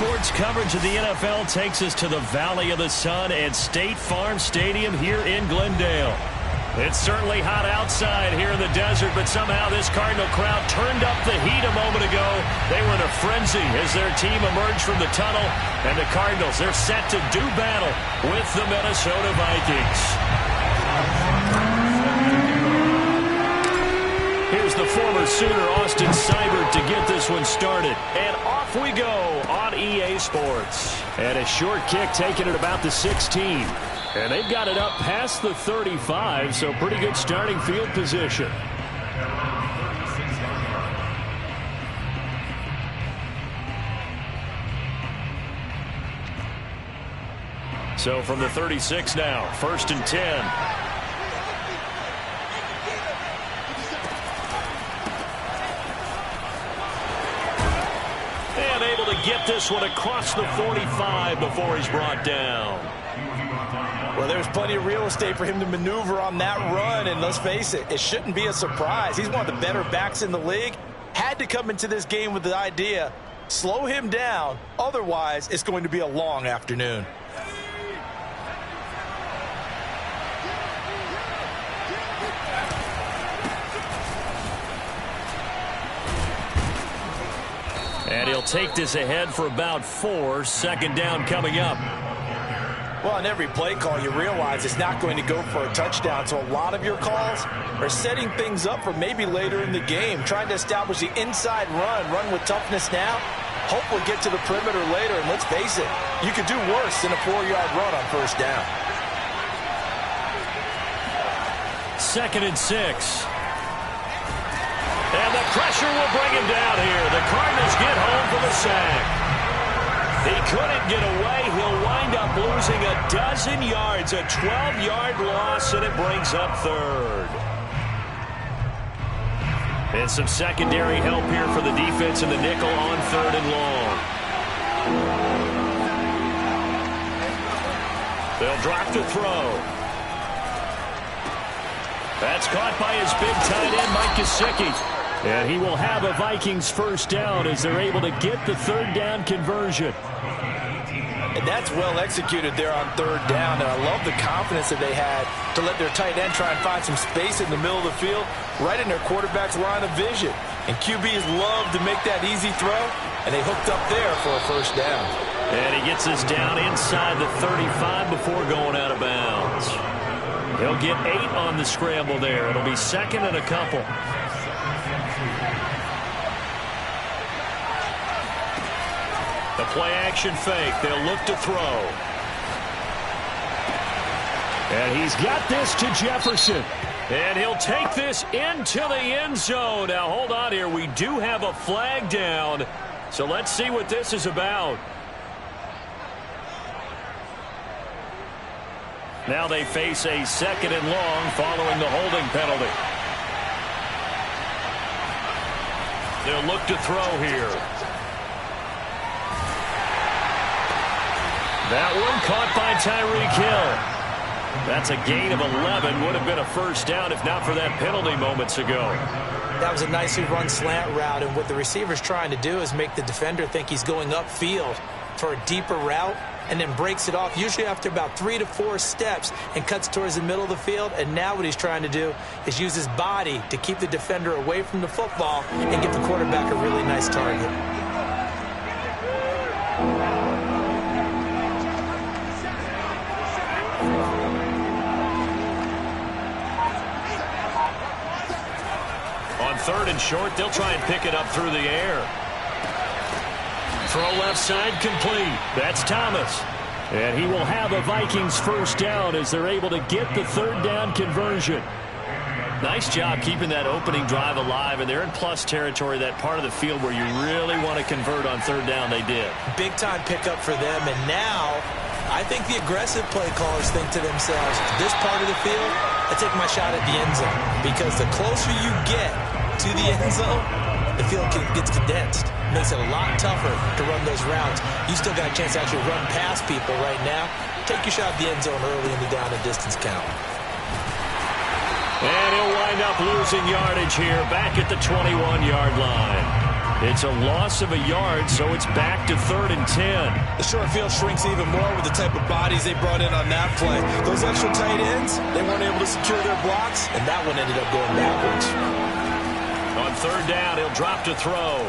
sports coverage of the NFL takes us to the Valley of the Sun at State Farm Stadium here in Glendale. It's certainly hot outside here in the desert, but somehow this Cardinal crowd turned up the heat a moment ago. They were in a frenzy as their team emerged from the tunnel, and the Cardinals, they're set to do battle with the Minnesota Vikings. Here's the former Sooner, Austin Seibert, to get this one started. And off we go on EA Sports. And a short kick taken at about the 16. And they've got it up past the 35, so pretty good starting field position. So from the 36 now, 1st and 10. And able to get this one across the 45 before he's brought down. Well, there's plenty of real estate for him to maneuver on that run, and let's face it, it shouldn't be a surprise. He's one of the better backs in the league. Had to come into this game with the idea, slow him down, otherwise it's going to be a long afternoon. And he'll take this ahead for about 4, 2nd down coming up. Well, on every play call, you realize it's not going to go for a touchdown, so a lot of your calls are setting things up for maybe later in the game, trying to establish the inside run with toughness now, hopefully get to the perimeter later, and let's face it, you could do worse than a 4-yard run on 1st down. 2nd and 6. And the pressure will bring him down here. The Cardinals get home for the sack. He couldn't get away. He'll wind up losing a dozen yards, a 12-yard loss, and it brings up 3rd. And some secondary help here for the defense in the nickel on 3rd and long. They'll drop to throw. That's caught by his big tight end, Mike Gesicki. And he will have a Vikings 1st down as they're able to get the 3rd down conversion. And that's well executed there on 3rd down. And I love the confidence that they had to let their tight end try and find some space in the middle of the field, right in their quarterback's line of vision. And QBs love to make that easy throw, and they hooked up there for a 1st down. And he gets us down inside the 35 before going out of bounds. He'll get 8 on the scramble there. It'll be 2nd and a couple. The play-action fake. They'll look to throw. And he's got this to Jefferson. And he'll take this into the end zone. Now, hold on here. We do have a flag down. So let's see what this is about. Now they face a 2nd and long following the holding penalty. They'll look to throw here. That one caught by Tyreek Hill. That's a gain of 11. Would have been a 1st down if not for that penalty moments ago. That was a nicely run slant route, and what the receiver's trying to do is make the defender think he's going upfield for a deeper route, and then breaks it off, usually after about 3 to 4 steps, and cuts towards the middle of the field. And now what he's trying to do is use his body to keep the defender away from the football and give the quarterback a really nice target. On 3rd and short, they'll try and pick it up through the air. Throw left side complete. That's Thomas. And he will have a Vikings 1st down as they're able to get the 3rd down conversion. Nice job keeping that opening drive alive, and they're in plus territory, that part of the field where you really want to convert on 3rd down. They did. Big time pickup for them, and now I think the aggressive play callers think to themselves, this part of the field, I take my shot at the end zone, because the closer you get to the end zone, the field gets condensed. Makes it a lot tougher to run those routes. You still got a chance to actually run past people right now. Take your shot at the end zone early in the down and distance count. And he'll wind up losing yardage here back at the 21-yard line. It's a loss of a yard, so it's back to 3rd and 10. The short field shrinks even more with the type of bodies they brought in on that play. Those extra tight ends, they weren't able to secure their blocks, and that one ended up going backwards. On 3rd down, he'll drop to throw.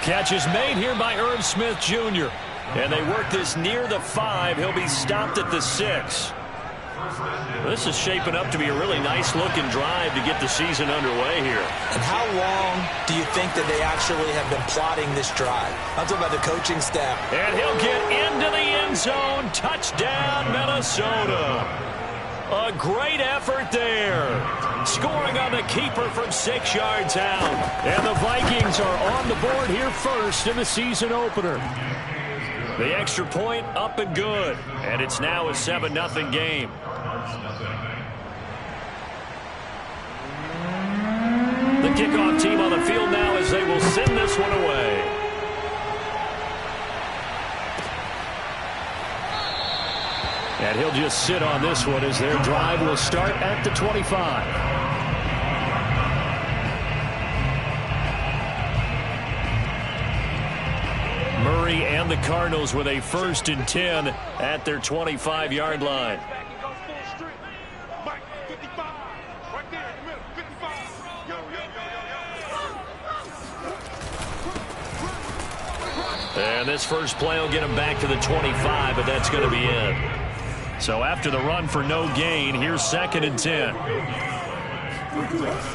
Catch is made here by Irv Smith Jr. And they work this near the 5. He'll be stopped at the 6. This is shaping up to be a really nice-looking drive to get the season underway here. And how long do you think that they actually have been plotting this drive? I'm talking about the coaching staff. And he'll get into the end zone. Touchdown, Minnesota. A great effort there. Scoring on the keeper from 6 yards out. And the Vikings are on the board here first in the season opener. The extra point up and good. And it's now a 7-0 game. The kickoff team on the field now as they will send this one away. And he'll just sit on this one as their drive will start at the 25. Murray and the Cardinals with a 1st and 10 at their 25-yard line. And this first play will get him back to the 25, but that's going to be it. So after the run for no gain, here's 2nd and 10.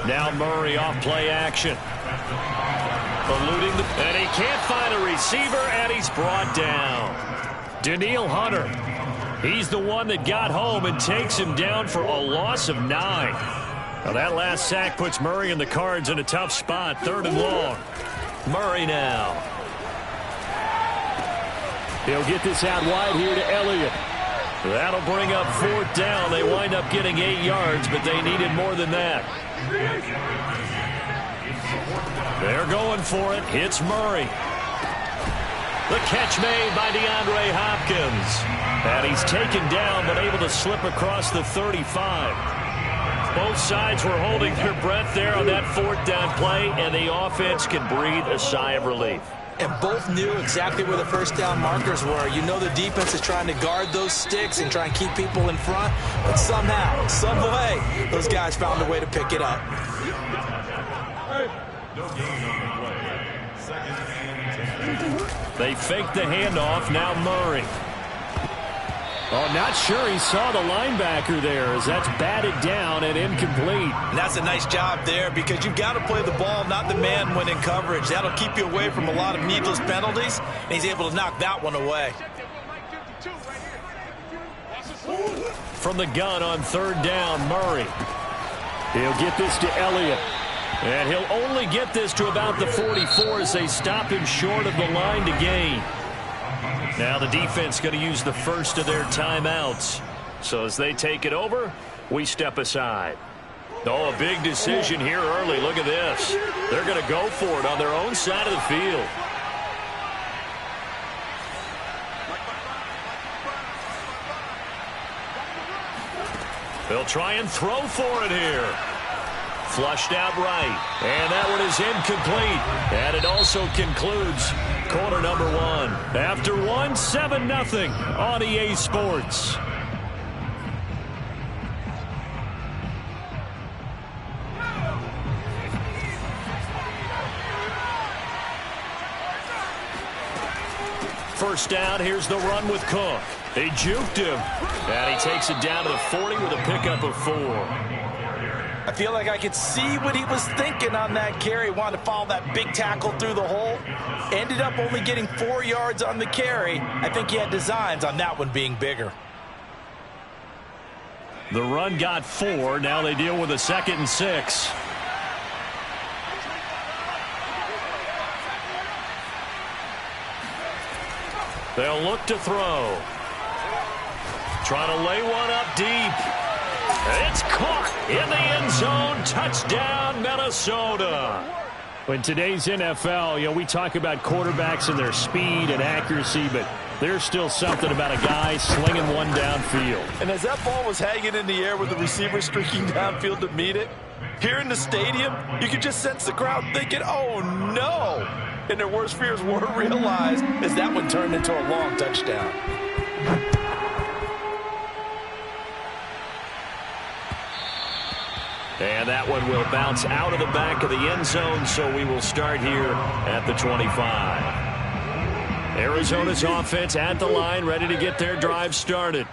Now Murray off play action. Eluding and he can't find a receiver, and he's brought down. Danielle Hunter. He's the one that got home and takes him down for a loss of 9. Now that last sack puts Murray and the Cards in a tough spot. 3rd and long. Murray now. He'll get this out wide here to Elliott. That'll bring up 4th down. They wind up getting 8 yards, but they needed more than that. They're going for it. Hits Murray. The catch made by DeAndre Hopkins. And he's taken down, but able to slip across the 35. Both sides were holding their breath there on that 4th down play, and the offense can breathe a sigh of relief. And both knew exactly where the 1st down markers were. You know the defense is trying to guard those sticks and try and keep people in front. But somehow, some way, those guys found a way to pick it up. They fake the handoff. Now Murray. Oh, not sure he saw the linebacker there as that's batted down and incomplete. And that's a nice job there because you've got to play the ball, not the man when in coverage. That'll keep you away from a lot of needless penalties, and he's able to knock that one away. From the gun on 3rd down, Murray. He'll get this to Elliott. And he'll only get this to about the 44 as they stop him short of the line to gain. Now the defense going to use the first of their timeouts. So as they take it over, we step aside. Oh, a big decision here early. Look at this. They're going to go for it on their own side of the field. They'll try and throw for it here. Flushed out right. And that one is incomplete. And it also concludes quarter number 1. After 1, 7-0 on EA Sports. First down, here's the run with Cook. They juked him. And he takes it down to the 40 with a pickup of 4. I feel like I could see what he was thinking on that carry. Wanted to follow that big tackle through the hole. Ended up only getting 4 yards on the carry. I think he had designs on that one being bigger. The run got 4. Now they deal with a 2nd and 6. They'll look to throw. Trying to lay one up deep. It's caught in the end zone. Touchdown, Minnesota. In today's NFL, we talk about quarterbacks and their speed and accuracy, but There's still something about a guy slinging one downfield. And as that ball was hanging in the air with the receiver streaking downfield to meet it, here in the stadium, you could just sense the crowd thinking, oh, no. And their worst fears were realized as that one turned into a long touchdown. And that one will bounce out of the back of the end zone, so we will start here at the 25. Arizona's offense at the line, ready to get their drive started.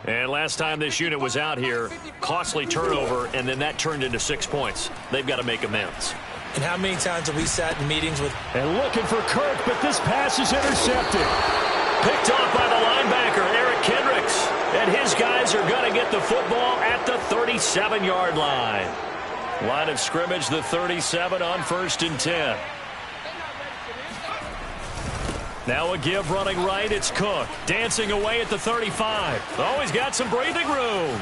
And last time this unit was out here, costly turnover, and then that turned into 6 points. They've got to make amends. And how many times have we sat in meetings with... And looking for Kirk, but this pass is intercepted. Picked off by the linebacker, Eric Kendricks. And his guys are going to get the football at the 37-yard line. Line of scrimmage, the 37 on 1st and 10. Now a give running right. It's Cook dancing away at the 35. Oh, he's got some breathing room.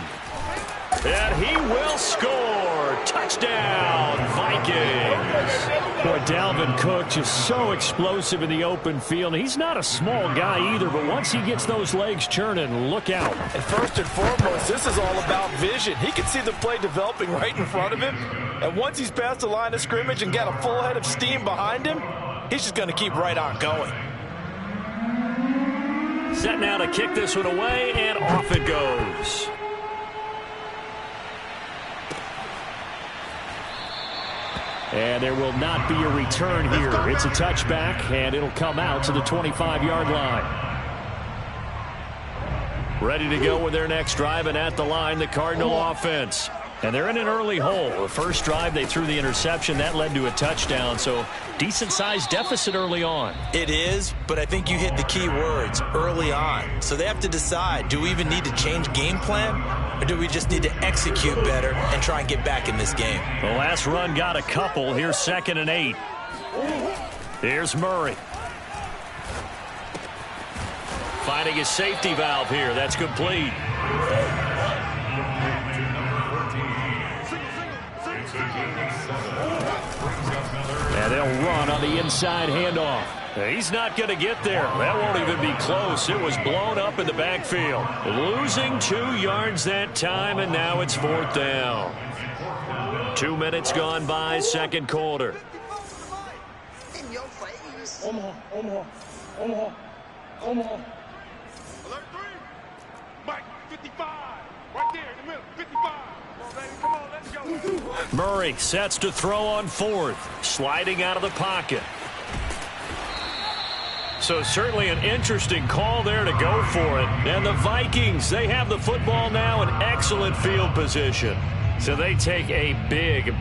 And he will score. Touchdown, Vikings. Boy, Dalvin Cook just so explosive in the open field. He's not a small guy either, but once he gets those legs churning, look out. And first and foremost, this is all about vision. He can see the play developing right in front of him. And once he's past the line of scrimmage and got a full head of steam behind him, he's just going to keep right on going. Set now to kick this one away, and off it goes. And there will not be a return here. It's a touchback, and it'll come out to the 25-yard line. Ready to go with their next drive, and at the line, the Cardinal offense. And they're in an early hole. The first drive, they threw the interception. That led to a touchdown, so decent-sized deficit early on. It is, but I think you hit the key words, early on. So they have to decide, do we even need to change game plan, or do we just need to execute better and try and get back in this game? The last run got a couple. Here's 2nd and 8. Here's Murray. Finding his safety valve here. That's complete. And they'll run on the inside handoff. He's not going to get there. That won't even be close. It was blown up in the backfield. Losing 2 yards that time, and now it's 4th down. 2 minutes gone by, second quarter. Omaha. Alert 3. Mike, 55. Right there in the middle. 55. Come on, baby. Come on, let's go. Murray sets to throw on 4th. Sliding out of the pocket. So certainly an interesting call there to go for it. And the Vikings, they have the football now in excellent field position. So they take a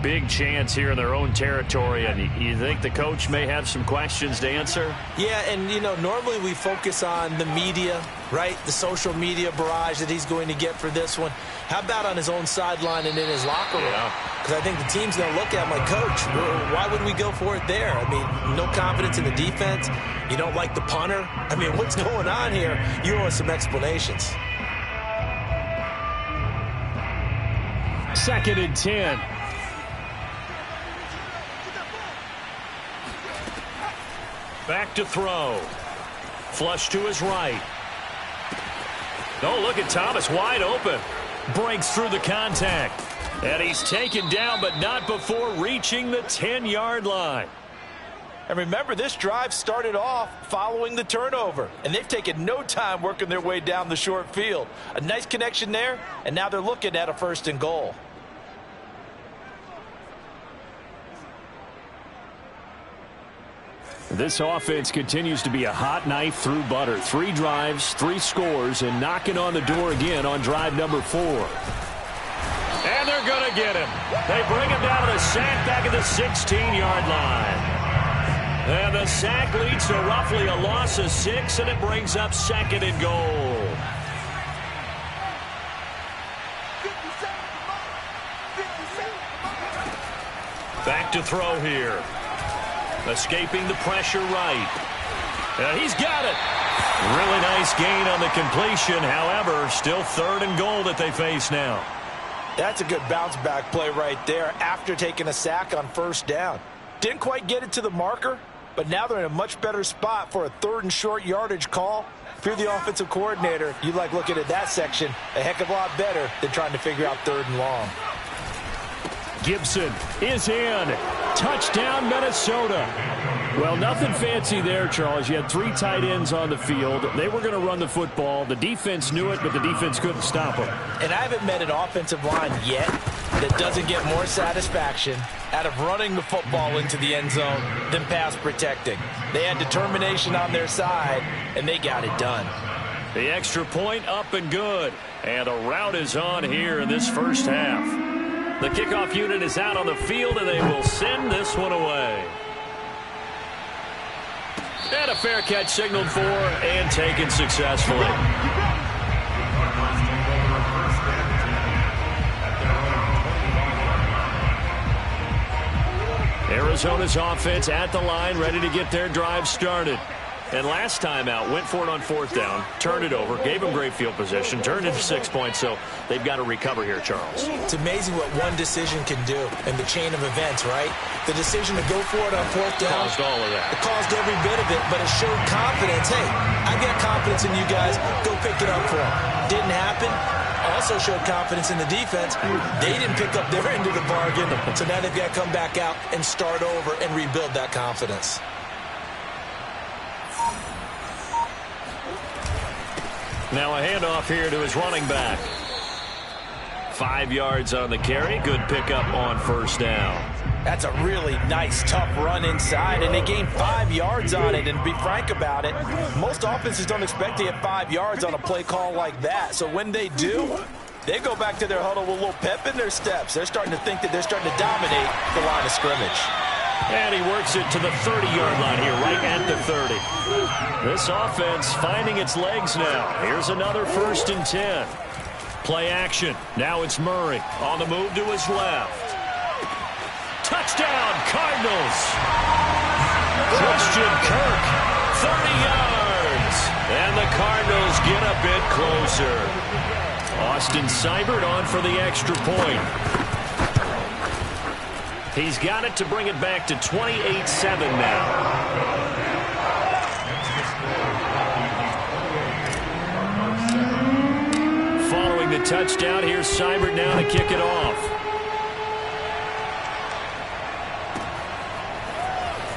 big chance here in their own territory. And you think the coach may have some questions to answer? Yeah, and, you know, normally we focus on the media, right? The social media barrage that he's going to get for this one. How about on his own sideline and in his locker room? Because I think the team's going to look at him like, Coach, why would we go for it there? I mean, no confidence in the defense. You don't like the punter. I mean, what's going on here? You owe us some explanations. 2nd and 10. Back to throw. Flush to his right. Oh, look at Thomas wide open. Breaks through the contact. And he's taken down, but not before reaching the 10-yard line. And remember, this drive started off following the turnover. And they've taken no time working their way down the short field. A nice connection there, and now they're looking at a 1st and goal. This offense continues to be a hot knife through butter. 3 drives, 3 scores, and knocking on the door again on drive number 4. And they're going to get him. They bring him down to the sack back at the 16-yard line. And the sack leads to roughly a loss of 6, and it brings up 2nd and goal. Back to throw here. Escaping the pressure right. And he's got it. Really nice gain on the completion. However, still 3rd and goal that they face now. That's a good bounce-back play right there after taking a sack on 1st down. Didn't quite get it to the marker, but now they're in a much better spot for a 3rd and short yardage call If you're the offensive coordinator, you like looking at that section a heck of a lot better than trying to figure out 3rd and long. Gibson is in. Touchdown, Minnesota. Well, nothing fancy there, Charles. You had 3 tight ends on the field. They were going to run the football. The defense knew it, but the defense couldn't stop them. And I haven't met an offensive line yet that doesn't get more satisfaction out of running the football into the end zone than pass protecting. They had determination on their side, and they got it done. The extra point up and good. And a rout is on here in this first half. The kickoff unit is out on the field, and they will send this one away. And a fair catch signaled for and taken successfully. Arizona's offense at the line, ready to get their drive started. And last time out, went for it on 4th down, turned it over, gave them great field position, turned it to 6 points, so they've got to recover here, Charles. It's amazing what one decision can do in the chain of events, right? The decision to go for it on 4th down. Caused all of that. It caused every bit of it, but it showed confidence. Hey, I've got confidence in you guys. Go pick it up for them. Didn't happen. Also showed confidence in the defense. They didn't pick up their end of the bargain, so now they've got to come back out and start over and rebuild that confidence. Now a handoff here to his running back. 5 yards on the carry. Good pickup on 1st down. That's a really nice, tough run inside, and they gained 5 yards on it. And to be frank about it, most offenses don't expect to get 5 yards on a play call like that. So when they do, they go back to their huddle with a little pep in their steps. They're starting to think that they're starting to dominate the line of scrimmage. And he works it to the 30-yard line here, right at the 30. This offense finding its legs now. Here's another 1st and 10. Play action. Now it's Murray on the move to his left. Touchdown, Cardinals. Christian Kirk, 30 yards. And the Cardinals get a bit closer. Austin Seibert on for the extra point. He's got it to bring it back to 28-7 now. Following the touchdown, here's Seibert now to kick it off.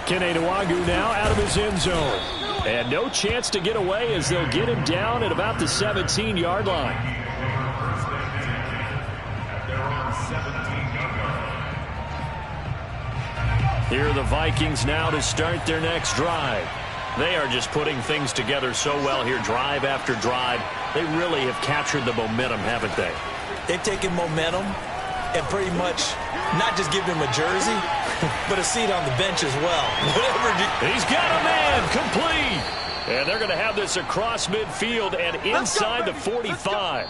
Kene Nwangwu now out of his end zone. And no chance to get away as they'll get him down at about the 17-yard line. Here are the Vikings now to start their next drive. They are just putting things together so well here, drive after drive. They really have captured the momentum, haven't they? They've taken momentum and pretty much not just given him a jersey, but a seat on the bench as well. He's got a man complete. And they're going to have this across midfield and inside the 45.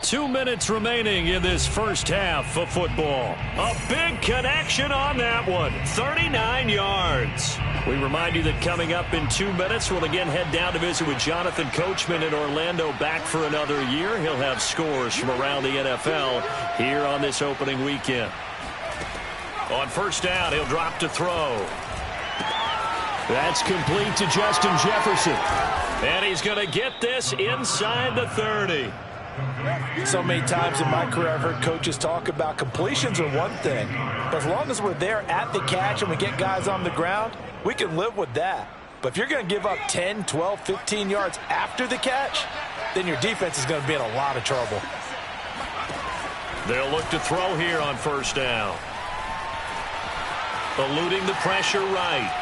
2 minutes remaining in this first half of football. A big connection on that one. 39 yards. We remind you that coming up in 2 minutes, we'll again head down to visit with Jonathan Coachman in Orlando, back for another year. He'll have scores from around the NFL here on this opening weekend. On 1st down, he'll drop to throw. That's complete to Justin Jefferson. And he's going to get this inside the 30. So many times in my career I've heard coaches talk about completions are one thing, but as long as we're there at the catch and we get guys on the ground, we can live with that. But if you're going to give up 10, 12, 15 yards after the catch, then your defense is going to be in a lot of trouble. They'll look to throw here on 1st down. Eluding the pressure right.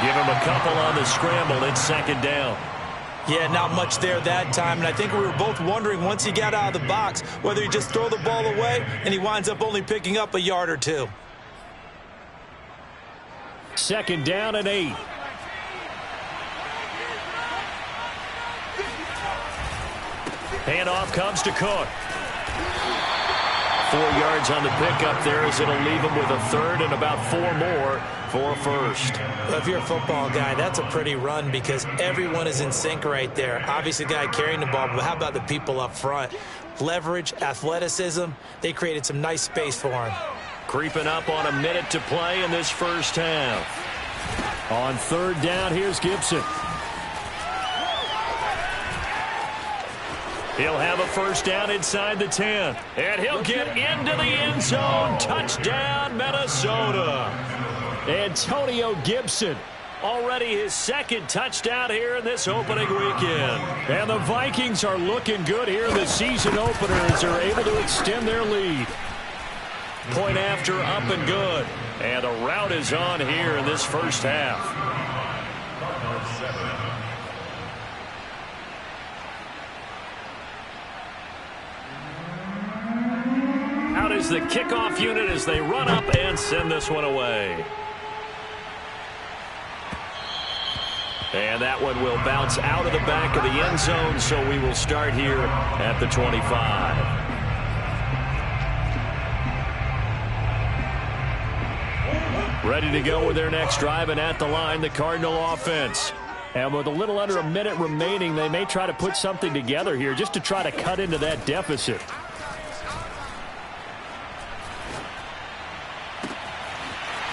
Give him a couple on the scramble. It's 2nd down. Yeah, not much there that time, and I think we were both wondering once he got out of the box whether he just throw the ball away and he winds up only picking up a yard or 2. 2nd down and 8. Handoff comes to Cook. 4 yards on the pickup there as it'll leave him with a 3rd and about 4 more for 1st. Well, if you're a football guy, that's a pretty run because everyone is in sync right there. Obviously, the guy carrying the ball, but how about the people up front? Leverage, athleticism, they created some nice space for him. Creeping up on a minute to play in this first half. On 3rd down, here's Gibson. He'll have a first down inside the 10. And he'll get into the end zone. Touchdown, Minnesota. Antonio Gibson. Already his second touchdown here in this opening weekend. And the Vikings are looking good here in the season opener as they're able to extend their lead. Point after, up and good. And a rout is on here in this first half. Out is the kickoff unit as they run up and send this one away. And that one will bounce out of the back of the end zone, so we will start here at the 25. Ready to go with their next drive, and at the line, the Cardinal offense. And with a little under a minute remaining, they may try to put something together here just to try to cut into that deficit.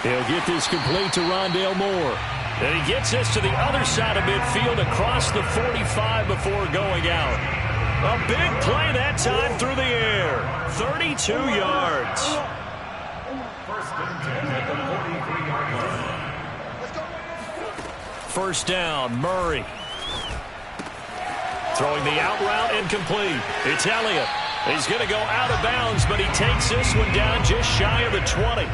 He'll get this complete to Rondale Moore. And he gets this to the other side of midfield across the 45 before going out. A big play that time through the air. 32 yards. First down, Murray. Throwing the out route incomplete. It's Elliott. He's going to go out of bounds, but he takes this one down just shy of the 20.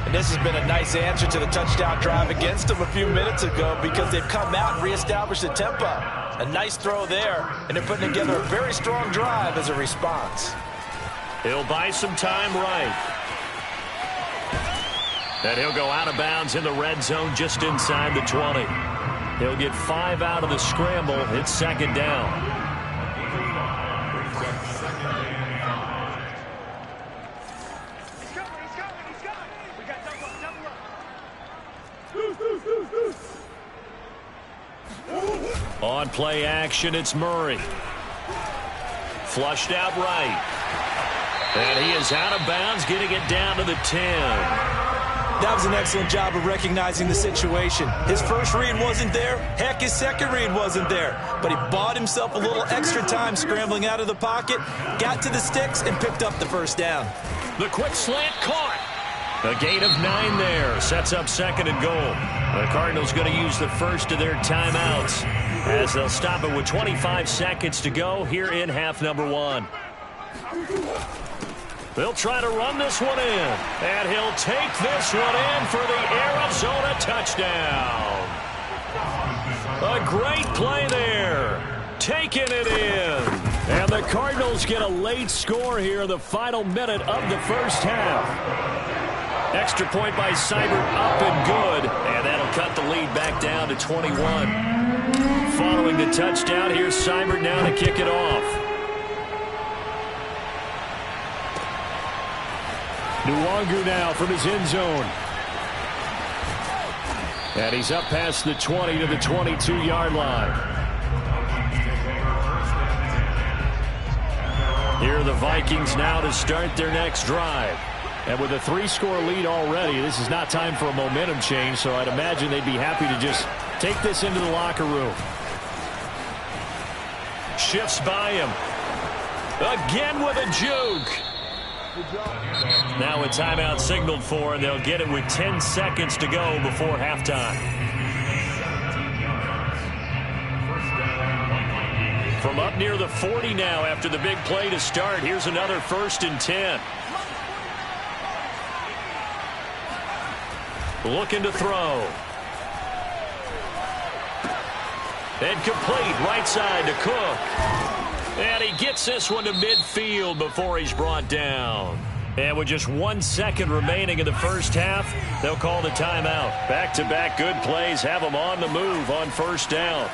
And this has been a nice answer to the touchdown drive against them a few minutes ago because they've come out and reestablished the tempo. A nice throw there, and they're putting together a very strong drive as a response. He'll buy some time right. And he'll go out of bounds in the red zone just inside the 20. He'll get 5 out of the scramble. It's second down. On play action, it's Murray. Flushed out right. And he is out of bounds, getting it down to the 10. That was an excellent job of recognizing the situation. His first read wasn't there. Heck, his second read wasn't there. But he bought himself a little extra time scrambling out of the pocket, got to the sticks, and picked up the first down. The quick slant caught. A gain of 9 there. Sets up second and goal. The Cardinals going to use the first of their timeouts as they'll stop it with 25 seconds to go here in half number 1. They'll try to run this one in. And he'll take this one in for the Arizona touchdown. A great play there. Taking it in. And the Cardinals get a late score here in the final minute of the first half. Extra point by Seibert, up and good. And that'll cut the lead back down to 21. Following the touchdown, here's Seibert now to kick it off. Nwangu now from his end zone. And he's up past the 20 to the 22-yard line. Here are the Vikings now to start their next drive. And with a 3-score lead already, this is not time for a momentum change, so I'd imagine they'd be happy to just take this into the locker room. Shifts by him. Again with a juke. Now a timeout signaled for, and they'll get it with 10 seconds to go before halftime. From up near the 40 now after the big play to start, here's another 1st and 10. Looking to throw. And complete right side to Cook. And he gets this one to midfield before he's brought down. And with just 1 second remaining in the first half, they'll call the timeout. Back-to-back good plays have them on the move on first down.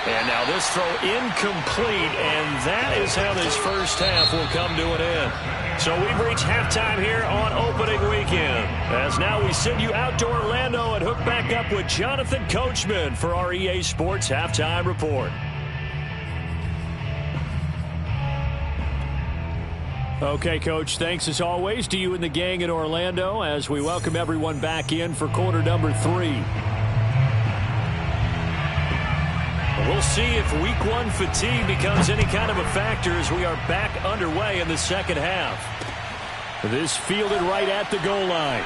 And now this throw incomplete, and that is how this first half will come to an end. So we've reached halftime here on opening weekend. As now we send you out to Orlando and hook back up with Jonathan Coachman for our EA Sports Halftime Report. Okay, Coach, thanks as always to you and the gang in Orlando as we welcome everyone back in for quarter number 3. We'll see if week one fatigue becomes any kind of a factor as we are back underway in the second half. This fielded right at the goal line.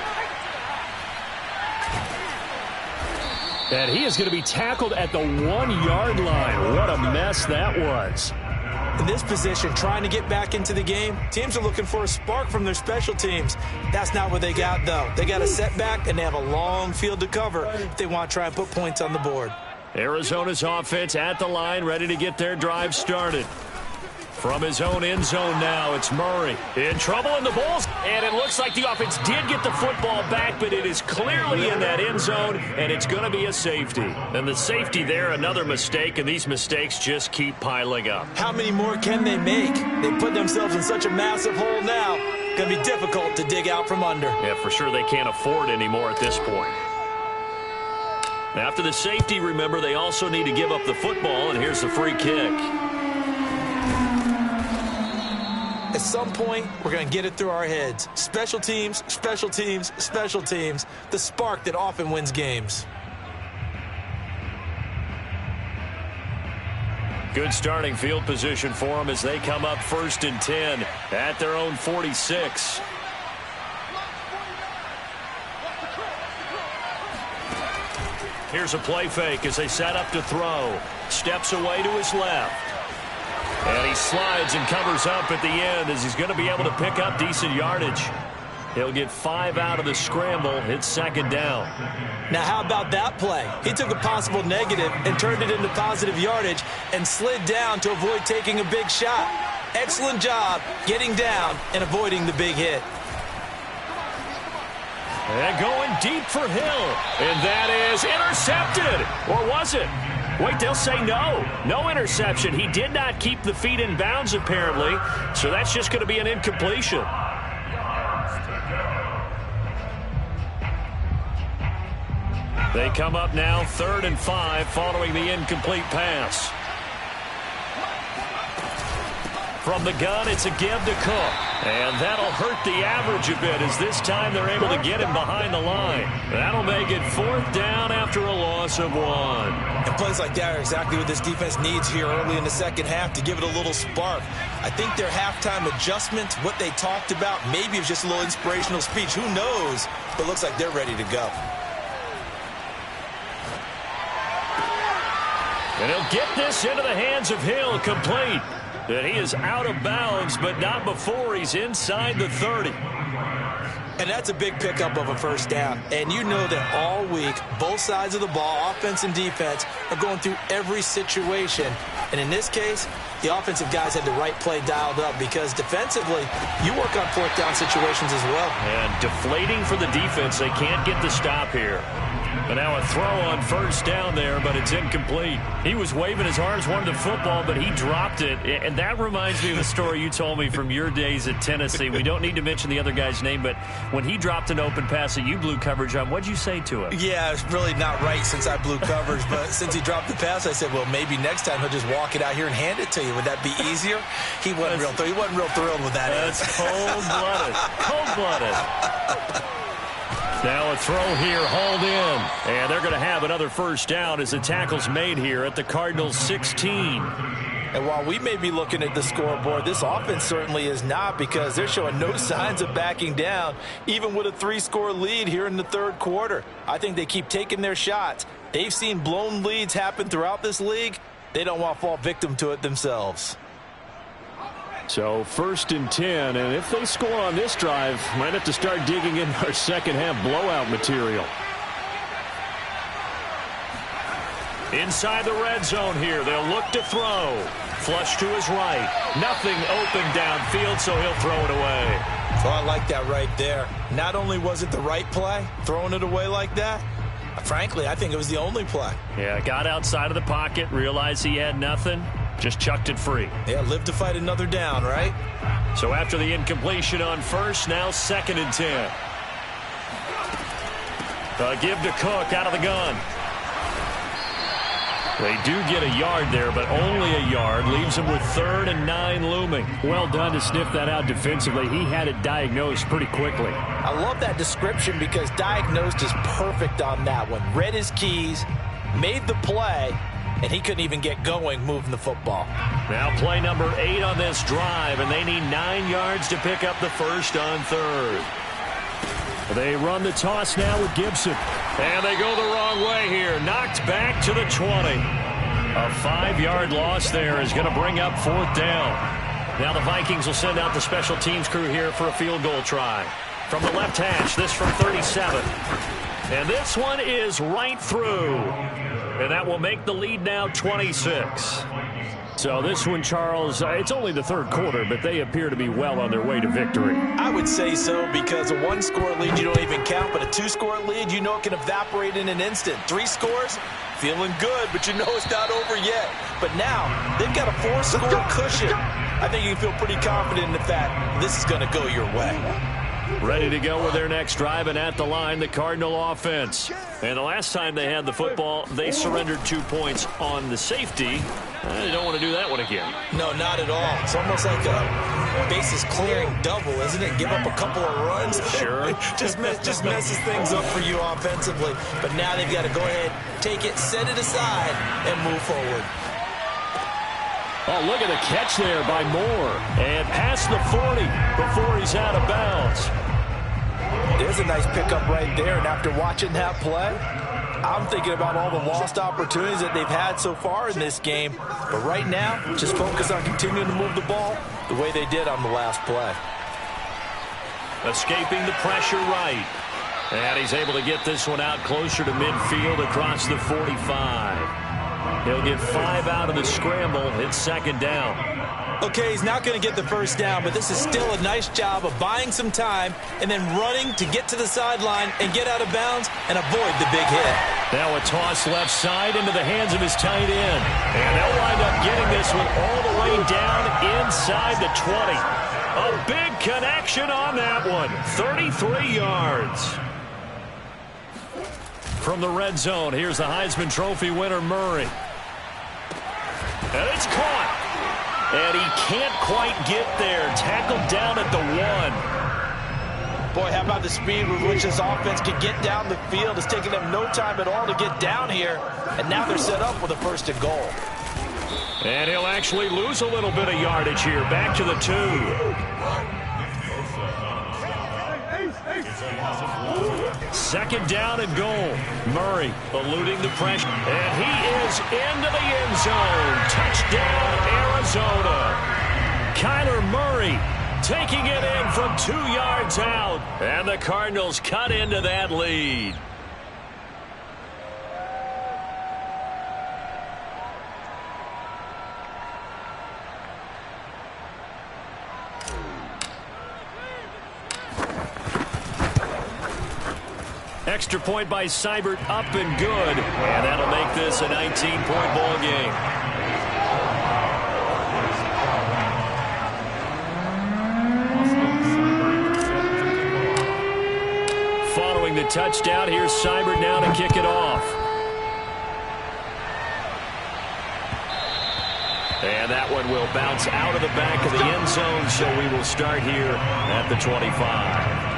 And he is going to be tackled at the 1-yard line. What a mess that was. In this position, trying to get back into the game, teams are looking for a spark from their special teams. That's not what they got, though. They got a setback, and they have a long field to cover if they want to try and put points on the board. Arizona's offense at the line, ready to get their drive started. From his own end zone now, it's Murray. In trouble in the Bulls, and it looks like the offense did get the football back, but it is clearly in that end zone, and it's going to be a safety. And the safety there, another mistake, and these mistakes just keep piling up. How many more can they make? They put themselves in such a massive hole now. Going to be difficult to dig out from under. Yeah, for sure they can't afford anymore at this point. After the safety, remember, they also need to give up the football, and here's the free kick. At some point, we're going to get it through our heads. Special teams, special teams, special teams. The spark that often wins games. Good starting field position for them as they come up 1st and 10 at their own 46. Here's a play fake as they set up to throw. Steps away to his left. And he slides and covers up at the end as he's going to be able to pick up decent yardage. He'll get 5 out of the scramble. It's 2nd down. Now, how about that play? He took a possible negative and turned it into positive yardage and slid down to avoid taking a big shot. Excellent job getting down and avoiding the big hit. And going deep for Hill. And that is intercepted. Or was it? Wait, they'll say no. No interception. He did not keep the feet in bounds, apparently. So that's just going to be an incompletion. They come up now 3rd and 5 following the incomplete pass. From the gun, it's a give to Cook. And that'll hurt the average a bit as this time they're able to get him behind the line. That'll make it 4th down after a loss of 1. And plays like that are exactly what this defense needs here early in the second half to give it a little spark. I think their halftime adjustment, what they talked about, maybe it's just a little inspirational speech. Who knows? But it looks like they're ready to go. And he'll get this into the hands of Hill, complete. And he is out of bounds, but not before he's inside the 30. And that's a big pickup of a 1st down. And you know that all week, both sides of the ball, offense and defense, are going through every situation. And in this case, the offensive guys had the right play dialed up because defensively, you work on 4th down situations as well. And deflating for the defense. They can't get the stop here. But now a throw on 1st down there, but it's incomplete. He was waving his arms, wanted the football, but he dropped it. And that reminds me of a story you told me from your days at Tennessee. We don't need to mention the other guy's name, but when he dropped an open pass that you blew coverage on, what'd you say to him? Yeah, it's really not right since I blew coverage, but since he dropped the pass, I said, well, maybe next time he'll just walk it out here and hand it to you. Would that be easier? He wasn't real thrilled with that. That's cold-blooded. Cold-blooded. Now a throw here, hauled in. And they're going to have another 1st down as the tackle's made here at the Cardinals' 16. And while we may be looking at the scoreboard, this offense certainly is not because they're showing no signs of backing down, even with a 3-score lead here in the 3rd quarter. I think they keep taking their shots. They've seen blown leads happen throughout this league. They don't want to fall victim to it themselves. So 1st and 10, and if they score on this drive, might have to start digging in our second half blowout material. Inside the red zone here, they'll look to throw. Flush to his right. Nothing open downfield, so he'll throw it away. So I like that right there. Not only was it the right play, throwing it away like that, frankly, I think it was the only play. Yeah, got outside of the pocket, realized he had nothing. Just chucked it free. Yeah, live to fight another down, right? So after the incompletion on 1st, now 2nd and 10. A give to Cook out of the gun. They do get a yard there, but only a yard. Leaves them with 3rd and 9 looming. Well done to sniff that out defensively. He had it diagnosed pretty quickly. I love that description because diagnosed is perfect on that one. Read his keys, made the play, and he couldn't even get going moving the football. Now play number 8 on this drive, and they need 9 yards to pick up the first on third. They run the toss now with Gibson. And they go the wrong way here. Knocked back to the 20. A 5-yard loss there is going to bring up 4th down. Now the Vikings will send out the special teams crew here for a field goal try. From the left hash, this from 37. And this one is right through. And that will make the lead now 26. So this one, Charles, it's only the third quarter, but they appear to be well on their way to victory. I would say so, because a 1-score lead you don't even count, but a 2-score lead you know it can evaporate in an instant. 3 scores, feeling good, but you know it's not over yet. But now they've got a 4-score cushion. I think you can feel pretty confident in the fact this is going to go your way. Ready to go with their next drive, and at the line, the Cardinal offense. And the last time they had the football, they surrendered 2 points on the safety. They don't want to do that one again. No, not at all. It's almost like a bases clearing double, isn't it? Give up a couple of runs. Sure. just messes things up for you offensively. But now they've got to go ahead, take it, set it aside, and move forward. Oh, look at the catch there by Moore. And past the 40 before he's out of bounds. There's a nice pickup right there. And after watching that play, I'm thinking about all the lost opportunities that they've had so far in this game. But right now, just focus on continuing to move the ball the way they did on the last play. Escaping the pressure right. And he's able to get this one out closer to midfield across the 45. He'll get 5 out of the scramble. It's 2nd down. Okay, he's not going to get the first down, but this is still a nice job of buying some time and then running to get to the sideline and get out of bounds and avoid the big hit. Now a toss left side into the hands of his tight end. And they'll wind up getting this one all the way down inside the 20. A big connection on that one. 33 yards. From the red zone, here's the Heisman Trophy winner, Murray. And it's caught. And he can't quite get there. Tackled down at the 1. Boy, how about the speed with which this offense can get down the field? It's taking them no time at all to get down here. And now they're set up with a 1st and goal. And he'll actually lose a little bit of yardage here. Back to the 2. 2nd down and goal. Murray eluding the pressure. And he is into the end zone. Touchdown, Arizona. Kyler Murray taking it in from 2 yards out. And the Cardinals cut into that lead. Extra point by Seibert, up and good. And that'll make this a 19-point ball game. Following the touchdown, here's Seibert now to kick it off. And that one will bounce out of the back of the end zone, so we will start here at the 25.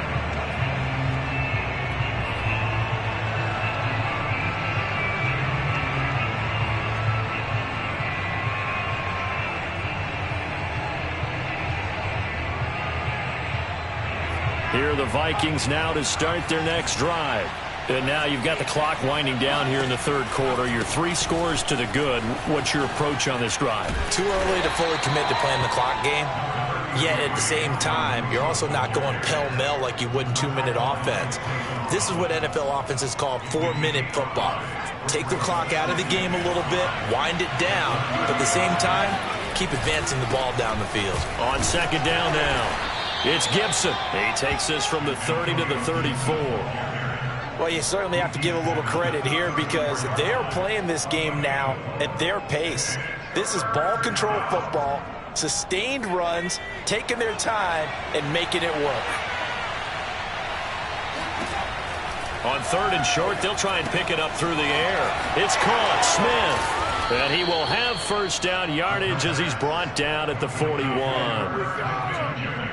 Here are the Vikings now to start their next drive. And now you've got the clock winding down here in the 3rd quarter. You're 3 scores to the good. What's your approach on this drive? Too early to fully commit to playing the clock game. Yet at the same time, you're also not going pell-mell like you would in 2-minute offense. This is what NFL offenses call 4-minute football. Take the clock out of the game a little bit, wind it down, but at the same time, keep advancing the ball down the field. On 2nd down now. It's Gibson. He takes this from the 30 to the 34. Well, you certainly have to give a little credit here because they are playing this game now at their pace. This is ball control football, sustained runs, taking their time, and making it work. On 3rd and short, they'll try and pick it up through the air. It's caught. Smith. And he will have 1st down yardage as he's brought down at the 41.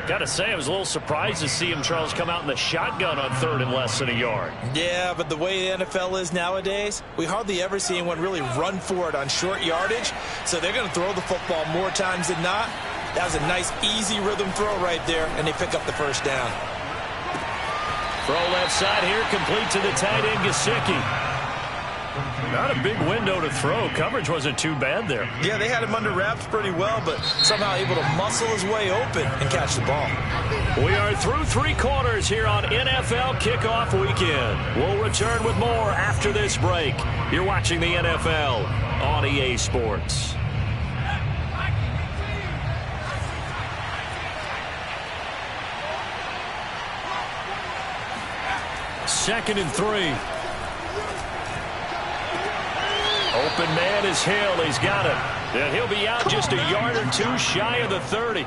Got to say, I was a little surprised to see him, Charles, come out in the shotgun on 3rd and less than a yard. Yeah, but the way the NFL is nowadays, we hardly ever see anyone really run for it on short yardage. So they're going to throw the football more times than not. That was a nice, easy rhythm throw right there, and they pick up the first down. Throw left side here, complete to the tight end, Gesicki. Not a big window to throw. Coverage wasn't too bad there. Yeah, they had him under wraps pretty well, but somehow able to muscle his way open and catch the ball. We are through 3 quarters here on NFL Kickoff Weekend. We'll return with more after this break. You're watching the NFL on EA Sports. Second and 3. Open man is Hill. He's got it. And he'll be out just a yard or 2 shy of the 30.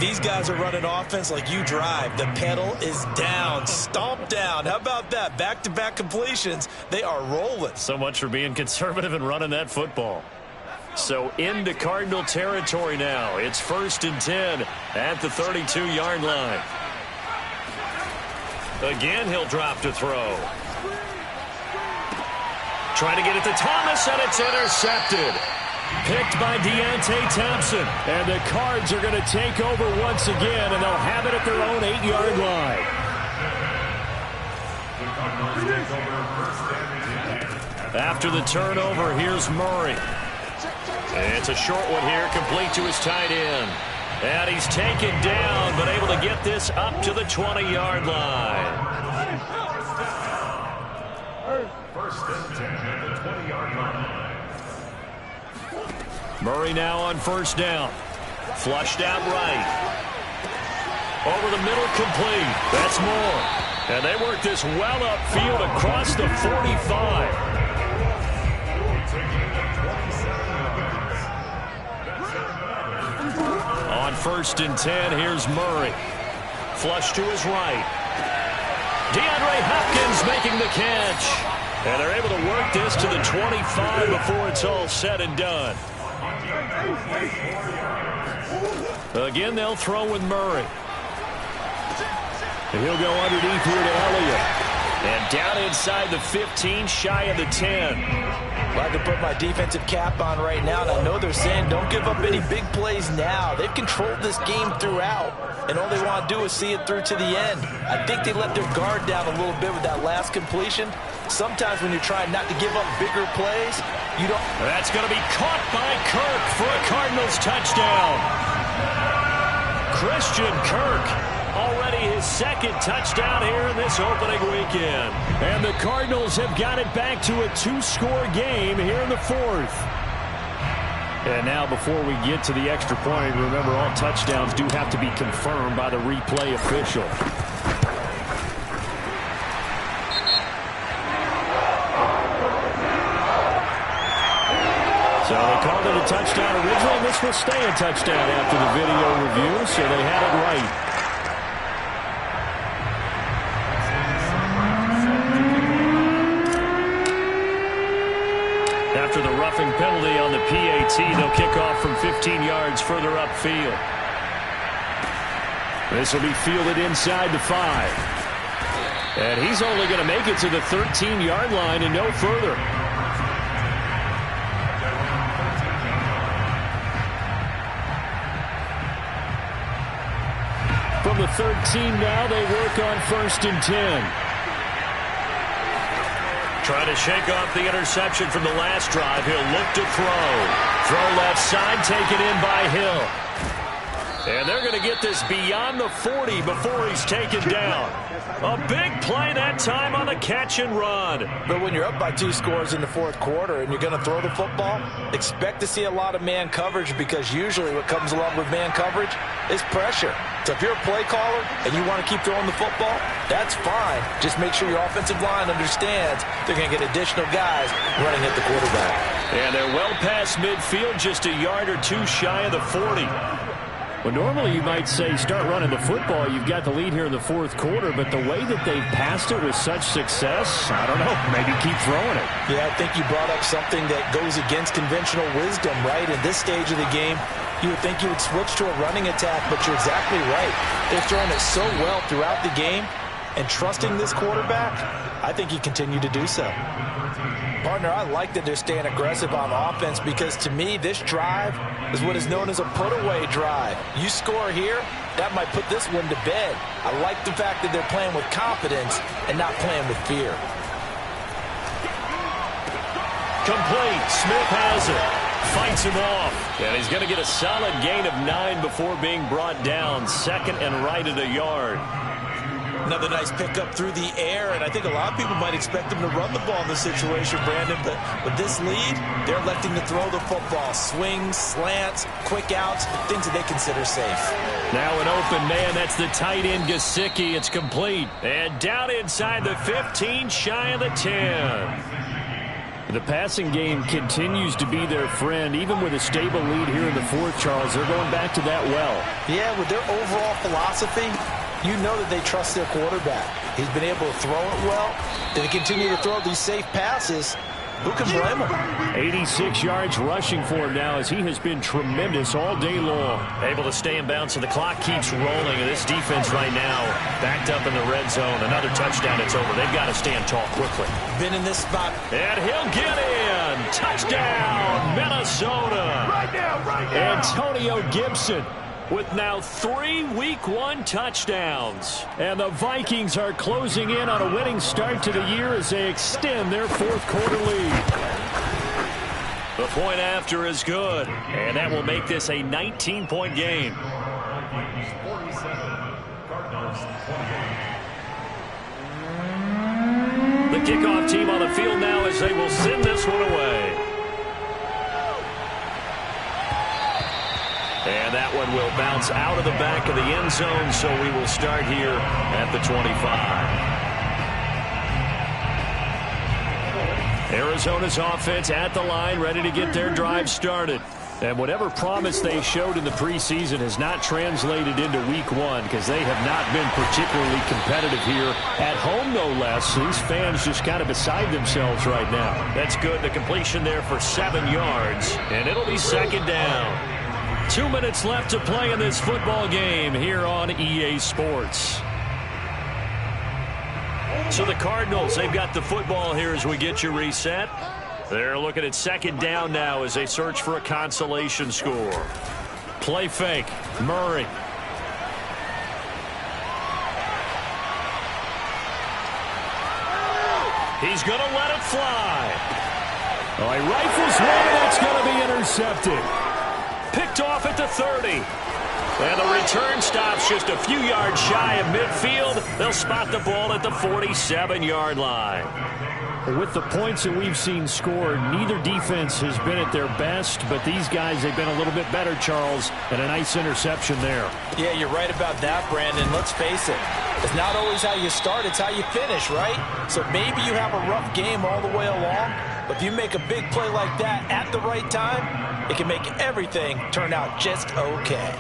These guys are running offense like you drive. The pedal is down. Stomp down. How about that? Back-to-back completions. They are rolling. So much for being conservative and running that football. So into Cardinal territory now. It's 1st and 10 at the 32-yard line. Again, he'll drop to throw. Trying to get it to Thomas, and it's intercepted. Picked by Deontay Thompson. And the Cards are going to take over once again, and they'll have it at their own 8-yard line. After the turnover, here's Murray. It's a short one here, complete to his tight end. And he's taken down, but able to get this up to the 20-yard line. Murray now on 1st down. Flushed out right. Over the middle, complete. That's more. And they work this well upfield across the 45. On 1st and 10, here's Murray. Flush to his right. DeAndre Hopkins making the catch. And they're able to work this to the 25 before it's all said and done. Again, they'll throw with Murray. And he'll go underneath here to Elliott. And down inside the 15, shy of the 10. Glad to put my defensive cap on right now, and I know they're saying don't give up any big plays now. They've controlled this game throughout, and all they want to do is see it through to the end. I think they let their guard down a little bit with that last completion. Sometimes when you're trying not to give up bigger plays, you don't. That's going to be caught by Kirk for a Cardinals touchdown. Christian Kirk, already his 2nd touchdown here in this opening weekend. And the Cardinals have got it back to a 2-score game here in the 4th. And now before we get to the extra point, remember all touchdowns do have to be confirmed by the replay official. So they called it a touchdown originally. This will stay a touchdown after the video review, so they had it right. After the roughing penalty on the PAT, they'll kick off from 15 yards further upfield. This will be fielded inside the 5. And he's only going to make it to the 13-yard line and no further. From the 13 now, they work on 1st and 10. Trying to shake off the interception from the last drive. He'll look to throw. Throw left side, taken in by Hill. And they're going to get this beyond the 40 before he's taken down. A big play that time on the catch and run. But when you're up by 2 scores in the 4th quarter and you're going to throw the football, expect to see a lot of man coverage, because usually what comes along with man coverage is pressure. So if you're a play caller and you want to keep throwing the football, that's fine. Just make sure your offensive line understands they're going to get additional guys running at the quarterback. And they're well past midfield, just a yard or 2 shy of the 40. Well, normally you might say start running the football. You've got the lead here in the 4th quarter, but the way that they've passed it with such success, I don't know, maybe keep throwing it. Yeah, I think you brought up something that goes against conventional wisdom, right? In this stage of the game, You would think you would switch to a running attack, but you're exactly right. They're throwing it so well throughout the game, and trusting this quarterback, I think he continued to do so. Partner, I like that they're staying aggressive on offense because, to me, this drive is what is known as a put-away drive. You score here, that might put this one to bed. I like the fact that they're playing with confidence and not playing with fear. Complete. Smith has it. Fights him off. And he's going to get a solid gain of 9 before being brought down. Second and right at a yard. Another nice pickup through the air, and I think a lot of people might expect him to run the ball in this situation, Brandon, but with this lead, they're electing to throw the football. Swings, slants, quick outs, things that they consider safe. Now an open man, that's the tight end Gesicki. It's complete. And down inside the 15, shy of the 10. The passing game continues to be their friend. Even with a stable lead here in the fourth, Charles, they're going back to that well. Yeah, with their overall philosophy, you know that they trust their quarterback. He's been able to throw it well. They continue to throw these safe passes. Who can blame him? 86 yards rushing for him now as he has been tremendous all day long. Able to stay in bounds, so the clock keeps rolling. And this defense right now backed up in the red zone. Another touchdown, it's over. They've got to stand tall quickly. Been in this spot. And he'll get in. Touchdown, Minnesota. Right now. Antonio Gibson with now 3 Week 1 touchdowns. And the Vikings are closing in on a winning start to the year as they extend their fourth quarter lead. The point after is good, and that will make this a 19-point game. The kickoff team on the field now as they will send this one away. And that one will bounce out of the back of the end zone, so we will start here at the 25. Arizona's offense at the line, ready to get their drive started. And whatever promise they showed in the preseason has not translated into Week 1 because they have not been particularly competitive here. At home, no less. These fans just kind of beside themselves right now. That's good. The completion there for 7 yards, and it'll be second down. 2 minutes left to play in this football game here on EA Sports. So the Cardinals, they've got the football here as we get you reset. They're looking at second down now as they search for a consolation score. Play fake. Murray. He's going to let it fly. Oh, he rifles one, and it's going to be intercepted. Picked off at the 30. And the return stops just a few yards shy of midfield. They'll spot the ball at the 47-yard line. With the points that we've seen scored, neither defense has been at their best, but these guys, they've been a little bit better, Charles, and a nice interception there. Yeah, you're right about that, Brandon. Let's face it. It's not always how you start, it's how you finish, right? So maybe you have a rough game all the way along, but if you make a big play like that at the right time, it can make everything turn out just okay.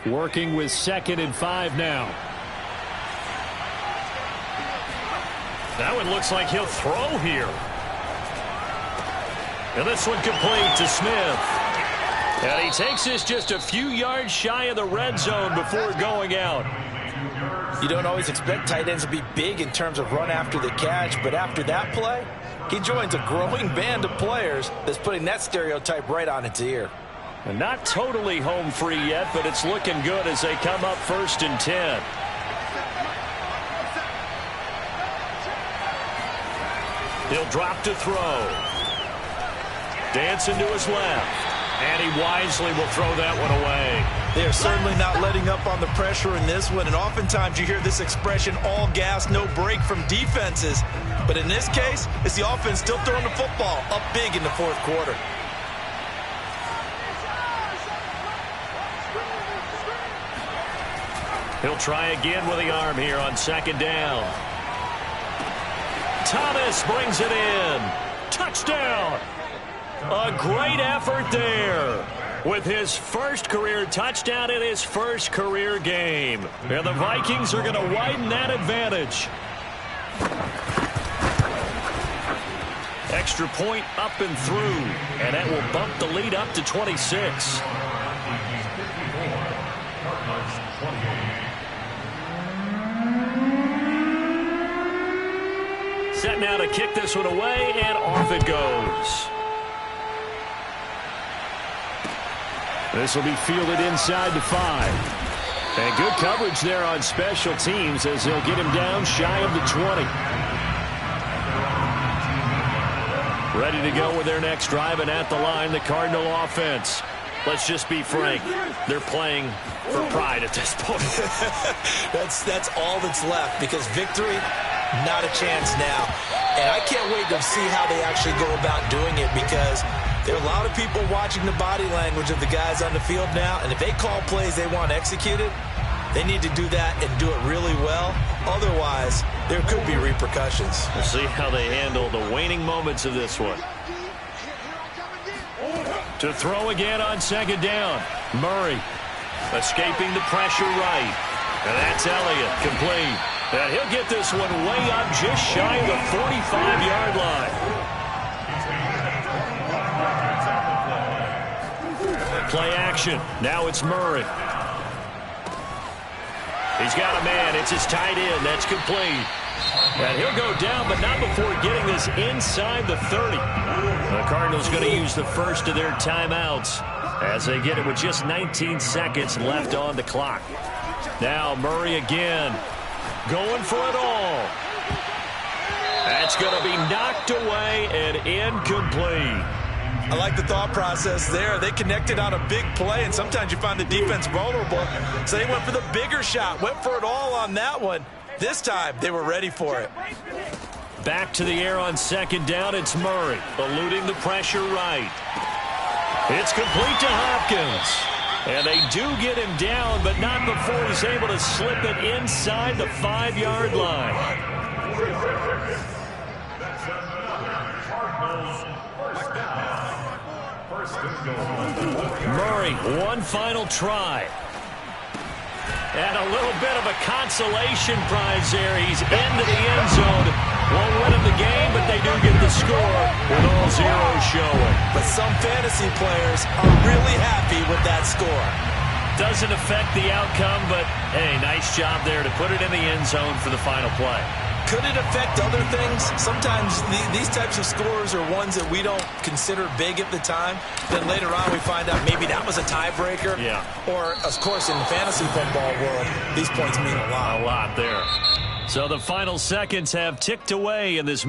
Working with 2nd and 5 now. That one looks like he'll throw here. And this one complete to Smith. And he takes this just a few yards shy of the red zone before going out. You don't always expect tight ends to be big in terms of run after the catch, but after that play, he joins a growing band of players that's putting that stereotype right on its ear. And not totally home free yet, but it's looking good as they come up 1st and 10. He'll drop to throw. Dancing to his left. And he wisely will throw that one away. They are certainly not letting up on the pressure in this one, and oftentimes you hear this expression, all gas, no break from defenses. But in this case, it's the offense still throwing the football up big in the fourth quarter. He'll try again with the arm here on 2nd down. Thomas brings it in. Touchdown. A great effort there. with his first career touchdown in his first career game. And the Vikings are going to widen that advantage. Extra point up and through, and that will bump the lead up to 26. Set now to kick this one away, and off it goes. This will be fielded inside the 5. And good coverage there on special teams as they'll get him down shy of the 20. Ready to go with their next drive, and at the line, the Cardinal offense. Let's just be frank. They're playing for pride at this point. That's all that's left, because victory, not a chance now. And I can't wait to see how they actually go about doing it, because there are a lot of people watching the body language of the guys on the field now, and if they call plays they want executed, they need to do that and do it really well. Otherwise, there could be repercussions. We'll see how they handle the waning moments of this one. To throw again on second down. Murray escaping the pressure right. And that's Elliott, complete. And he'll get this one way up just shy of the 45-yard line. Play action. Now it's Murray. He's got a man. It's his tight end. That's complete. And he'll go down, but not before getting this inside the 30. The Cardinals going to use the first of their timeouts as they get it with just 19 seconds left on the clock. Now Murray again, going for it all. That's going to be knocked away and incomplete. I like the thought process there. They connected on a big play, and sometimes you find the defense vulnerable. So they went for the bigger shot, went for it all on that one. This time, they were ready for it. Back to the air on second down. It's Murray, eluding the pressure right. It's complete to Hopkins. And they do get him down, but not before he's able to slip it inside the 5-yard line. Murray, one final try. And a little bit of a consolation prize there. He's into the end zone. Won't win him the game, but they do get the score with all zeros showing. But some fantasy players are really happy with that score. Doesn't affect the outcome, but, hey, nice job there to put it in the end zone for the final play. Could it affect other things? Sometimes these types of scores are ones that we don't consider big at the time. Then later on we find out maybe that was a tiebreaker. Yeah. Or, of course, in the fantasy football world, these points mean a lot. A lot there. So the final seconds have ticked away in this